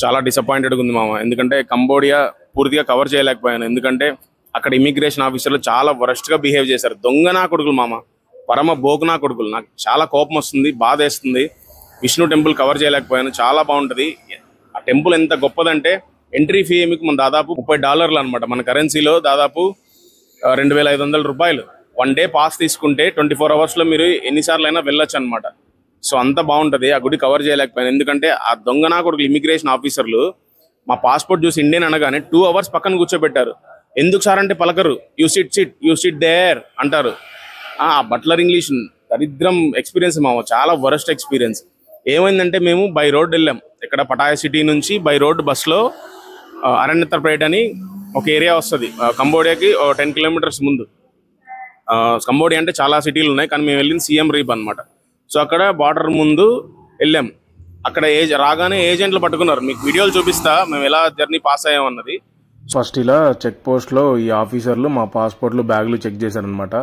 చాలా డిసప్పాయింటెడ్గా ఉంది మామ. ఎందుకంటే కంబోడియా పూర్తిగా కవర్ చేయలేకపోయాను. ఎందుకంటే అక్కడ ఇమిగ్రేషన్ ఆఫీసర్లు చాలా వరస్ట్గా బిహేవ్ చేశారు. దొంగ నా కొడుకులు మామ, పరమ బోకునా కొడుకులు. నాకు చాలా కోపం వస్తుంది, బాధ వేస్తుంది. విష్ణు టెంపుల్ కవర్ చేయలేకపోయాను. చాలా బాగుంటుంది ఆ టెంపుల్. ఎంత గొప్పదంటే ఎంట్రీ ఫీ మీకు మన దాదాపు $30 అనమాట. మన కరెన్సీలో దాదాపు 2500 రూపాయలు. 1 డే పాస్ తీసుకుంటే 24 అవర్స్లో మీరు ఎన్నిసార్లు అయినా వెళ్ళొచ్చు అనమాట. సో అంత బాగుంటుంది. ఆ గుడి కవర్ చేయలేకపోయాను ఎందుకంటే ఆ దొంగనా కొడుకులు ఇమిగ్రేషన్ ఆఫీసర్లు మా పాస్పోర్ట్ చూసి ఇండియన్ అనగానే 2 అవర్స్ పక్కన కూర్చోబెట్టారు. ఎందుకు సార్ అంటే పలకరు. యూ సిట్ దేర్ అంటారు. ఆ బట్లర్ ఇంగ్లీష్ దరిద్రం ఎక్స్పీరియన్స్ మామ, చాలా వరస్ట్ ఎక్స్పీరియన్స్. ఏమైందంటే మేము బై రోడ్ వెళ్ళాం. ఇక్కడ పటాయా సిటీ నుంచి బై రోడ్ బస్లో అరణ్యతర్పేట్ అని ఒక ఏరియా వస్తుంది కంబోడియాకి 10 కిలోమీటర్స్ ముందు. కంబోడియా అంటే చాలా సిటీలు ఉన్నాయి, కానీ మేము వెళ్ళింది సిఎం రీప్ అనమాట. సో అక్కడ బార్డర్ ముందు వెళ్ళాం. అక్కడ రాగానే ఏజెంట్లు పట్టుకున్నారు. మీకు వీడియోలు చూపిస్తా మేము ఎలా జర్నీ పాస్ అయ్యామన్నది. ఫస్ట్ ఇలా చెక్ పోస్ట్లో ఈ ఆఫీసర్లు మా పాస్పోర్ట్లు బ్యాగులు చెక్ చేశారనమాట.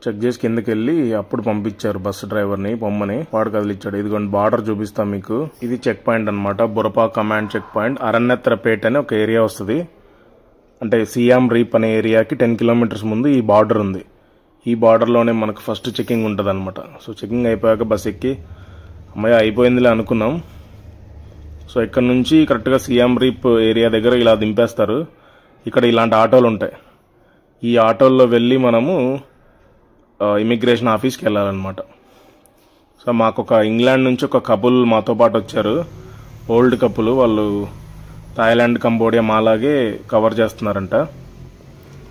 చెక్ చేసి కిందకి వెళ్ళి అప్పుడు పంపించారు బస్సు డ్రైవర్ని పొమ్మని. వాడు కదిలిచ్చాడు. ఇదిగోండి బార్డర్ చూపిస్తాం మీకు. ఇది చెక్ పాయింట్ అనమాట, బురపా కమాండ్ చెక్ పాయింట్. అరణ్యత్రపేట్ అని ఒక ఏరియా వస్తుంది. అంటే సియాం రీప్ అనే ఏరియాకి 10 కిలోమీటర్స్ ముందు ఈ బార్డర్ ఉంది. ఈ బార్డర్లోనే మనకు ఫస్ట్ చెకింగ్ ఉంటుంది అనమాట. సో చెకింగ్ అయిపోయాక బస్ ఎక్కి అమ్మాయి అయిపోయిందిలే అనుకున్నాం. సో ఇక్కడ నుంచి కరెక్ట్గా సియాం రీప్ ఏరియా దగ్గర ఇలా దింపేస్తారు. ఇక్కడ ఇలాంటి ఆటోలు ఉంటాయి. ఈ ఆటోల్లో వెళ్ళి మనము ఇమిగ్రేషన్ ఆఫీస్కి వెళ్ళాలన్నమాట. సో మాకు ఒక ఇంగ్లాండ్ నుంచి ఒక కపుల్ మాతో పాటు వచ్చారు. Old couple. వాళ్ళు థాయిలాండ్, కంబోడియా మాలాగే కవర్ చేస్తున్నారంట.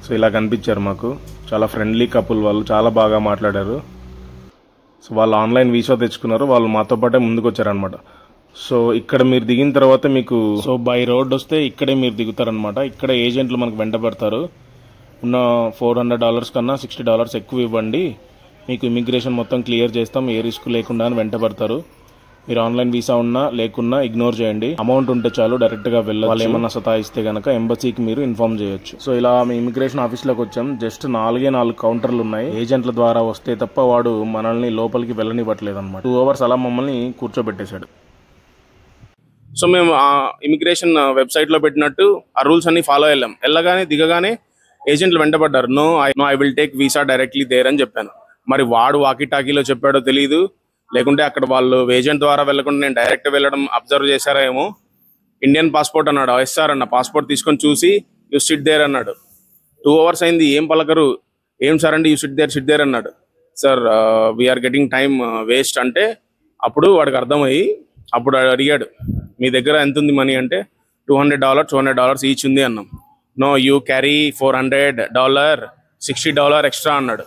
సో ఇలా కనిపించారు మాకు. చాలా ఫ్రెండ్లీ కపుల్. వాళ్ళు చాలా బాగా మాట్లాడారు. సో వాళ్ళు ఆన్లైన్ వీసా తెచ్చుకున్నారు. వాళ్ళు మాతో పాటే ముందుకు వచ్చారనమాట. సో ఇక్కడ మీరు దిగిన తర్వాత మీకు బై రోడ్ వస్తే ఇక్కడే మీరు దిగుతారనమాట. ఇక్కడ ఏజెంట్లు మనకు వెంట పెడతారు. ఉన్న $400 కన్నా $60 ఎక్కువ ఇవ్వండి, మీకు ఇమిగ్రేషన్ మొత్తం క్లియర్ చేస్తాం, ఏ రిస్క్ లేకుండా అని వెంట పెడతారు. మీరు ఆన్లైన్ వీసా ఉన్నా లేకున్నా ఇగ్నోర్ చేయండి. అమౌంట్ ఉంటే చాలు, డైరెక్ట్గా వెళ్ళాలి. వాళ్ళు ఏమన్నా సతాయిస్తే కనుక ఎంబసీకి మీరు ఇన్ఫార్మ్ చేయొచ్చు. సో ఇలా మీ ఇమిగ్రేషన్ ఆఫీస్లోకి వచ్చాం. జస్ట్ 4 కౌంటర్లు ఉన్నాయి. ఏజెంట్ల ద్వారా వస్తే తప్ప వాడు మనల్ని లోపలికి వెళ్ళనివ్వట్లేదు అనమాట. 2 అవర్స్ అలా మమ్మల్ని కూర్చోబెట్టేశాడు. సో మేము ఆ ఇమిగ్రేషన్ వెబ్సైట్లో పెట్టినట్టు ఆ రూల్స్ అన్ని ఫాలో అయ్యాం. వెళ్ళగానే దిగగానే ఏజెంట్లు వెంటబడ్డారు. No I will take visa directly there అని చెప్పాను. మరి వాడు వాకీ టాకీలో చెప్పాడో తెలియదు, లేకుంటే అక్కడ వాళ్ళు ఏజెంట్ ద్వారా వెళ్ళకుండా నేను డైరెక్ట్ వెళ్ళడం అబ్జర్వ్ చేశారా ఏమో. ఇండియన్ పాస్పోర్ట్ అన్నాడు. ఎస్ఆర్ అన్న పాస్పోర్ట్ తీసుకొని చూసి యూ సిట్ దేర్ అన్నాడు. 2 అవర్స్ అయింది, ఏం పలకరు. ఏం సార్ అంటే యూ సిట్ దేర్ అన్నాడు. Sir we're getting time waste అంటే అప్పుడు వాడికి అర్థమయ్యి అప్పుడు అడిగాడు, మీ దగ్గర ఎంత ఉంది మనీ అంటే $200 ఈచ్ ఉంది అన్నాం. నో యూ క్యారీ $400, $60 ఎక్స్ట్రా అన్నాడు.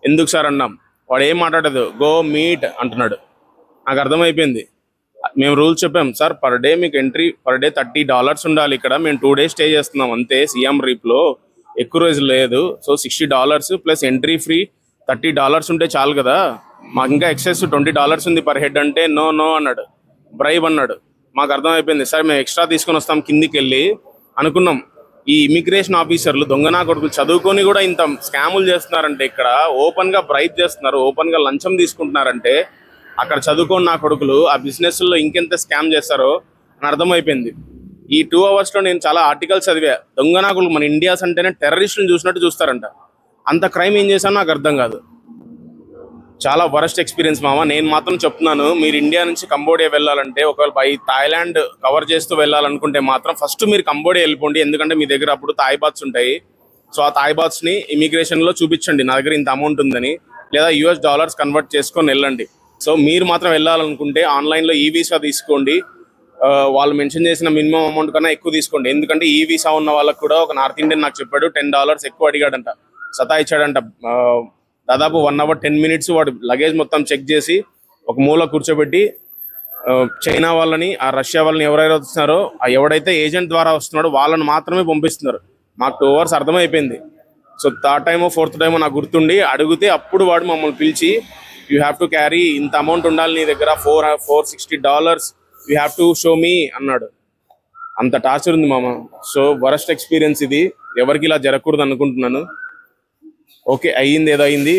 ఎందుకు సార్ అన్నాం. వాడు ఏం మాట్లాడదు, గో మీట్ అంటున్నాడు. నాకు అర్థమైపోయింది. మేము రూల్స్ చెప్పాం. సార్ పర్ డే మీకు ఎంట్రీ పర్ డే $30 ఉండాలి. ఇక్కడ మేము 2 days స్టే చేస్తున్నాం అంతే సిఎం రీప్లో, ఎక్కువ రోజులు లేదు. సో $60 ప్లస్ ఎంట్రీ ఫ్రీ $30 ఉంటే చాలు కదా, మాకు ఇంకా ఎక్సెస్ $20 ఉంది పర్ హెడ్ అంటే నో అన్నాడు. బ్రైబ్ అన్నాడు. మాకు అర్థమైపోయింది. సార్ మేము ఎక్స్ట్రా తీసుకొని వస్తాం కిందికి వెళ్ళి అనుకున్నాం. ఈ ఇమిగ్రేషన్ ఆఫీసర్లు దొంగనా కొడుకులు చదువుకొని కూడా ఇంత స్కాములు చేస్తున్నారంటే, ఇక్కడ ఓపెన్ గా బ్రైబ్ చేస్తున్నారు, ఓపెన్ గా లంచం తీసుకుంటున్నారంటే అక్కడ చదువుకొని నా కొడుకులు ఆ బిజినెస్ లో ఇంకెంత స్కామ్ చేస్తారో అని అర్థమైపోయింది. ఈ 2 అవర్స్ లో నేను చాలా ఆర్టికల్స్ చదివా. దొంగనా కొడుకులు మన ఇండియాస్ అంటేనే టెర్రరిస్టులను చూసినట్టు చూస్తారంట. అంత క్రైమ్ ఏం చేశానో నాకు అర్థం కాదు. చాలా వరస్ట్ ఎక్స్పీరియన్స్ మామ. నేను మాత్రం చెప్తున్నాను, మీరు ఇండియా నుంచి కంబోడియా వెళ్ళాలంటే, ఒకవేళ బై థాయిలాండ్ కవర్ చేస్తూ వెళ్ళాలనుకుంటే మాత్రం ఫస్ట్ మీరు కంబోడియా వెళ్ళిపోండి. ఎందుకంటే మీ దగ్గర అప్పుడు థాయ్ బాత్స్ ఉంటాయి. సో ఆ థాయ్ బాత్స్ ని ఇమిగ్రేషన్ లో చూపించండి, నా దగ్గర ఇంత అమౌంట్ ఉందని, లేదా $US కన్వర్ట్ చేసుకొని వెళ్ళండి. సో మీరు మాత్రం వెళ్ళాలనుకుంటే ఆన్లైన్ లో ఈ వీసా తీసుకోండి. వాళ్ళు మెన్షన్ చేసిన మినిమం అమౌంట్ కన్నా ఎక్కువ తీసుకోండి. ఎందుకంటే ఈ వీసా ఉన్న వాళ్ళకి కూడా ఒక నార్త్ ఇండియన్ నాకు చెప్పాడు $10 ఎక్కువ అడిగాడంట, సతాయిచ్చాడంట. దాదాపు 1 hour 10 minutes వాడు లగేజ్ మొత్తం చెక్ చేసి ఒక మూల కూర్చోబెట్టి చైనా వాళ్ళని, ఆ రష్యా వాళ్ళని ఎవరైతే వస్తున్నారో, ఆ ఎవడైతే ఏజెంట్ ద్వారా వస్తున్నాడో వాళ్ళని మాత్రమే పంపిస్తున్నారు. మాకు 2 hours అర్థమైపోయింది. So 3rd time 4th time నాకు గుర్తుండి అడిగితే అప్పుడు వాడు మమ్మల్ని పిలిచి, యూ హ్యావ్ టు క్యారీ ఇంత అమౌంట్ ఉండాలి నీ దగ్గర, $460 you have to show me అన్నాడు. అంత టార్చర్ ఉంది మామ. సో వరస్ట్ ఎక్స్పీరియన్స్ ఇది. ఎవరికి ఇలా జరగకూడదు అనుకుంటున్నాను. ఓకే అయ్యింది, ఏదో అయింది,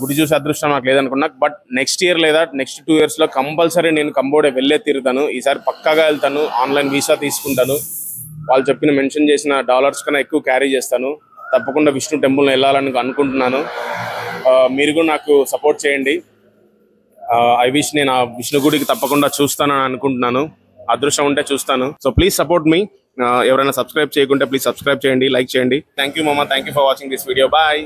గుడి చూసి అదృష్టం నాకు లేదనుకున్నా. బట్ నెక్స్ట్ ఇయర్ లేదా నెక్స్ట్ 2 years లో కంపల్సరీ నేను కంబోడియా వెళ్ళే తీరుతాను. ఈసారి పక్కాగా వెళ్తాను, ఆన్లైన్ వీసా తీసుకుంటాను. వాళ్ళు చెప్పిన మెన్షన్ చేసిన డాలర్స్ కన్నా ఎక్కువ క్యారీ చేస్తాను. తప్పకుండా విష్ణు టెంపుల్ వెళ్ళాలని అనుకుంటున్నాను. మీరు కూడా నాకు సపోర్ట్ చేయండి. ఐ విష్ నేను ఆ విష్ణు గుడికి తప్పకుండా చూస్తానని అనుకుంటున్నాను. అదృష్టం ఉంటే చూస్తాను. So please support me. ఎవరైనా సబ్స్క్రైబ్ చేయకుంటే ప్లీజ్ సబ్స్క్రైబ్ చేయండి, లైక్ చేయండి. థ్యాంక్ యూ మామ, thank you for watching this video. Bye.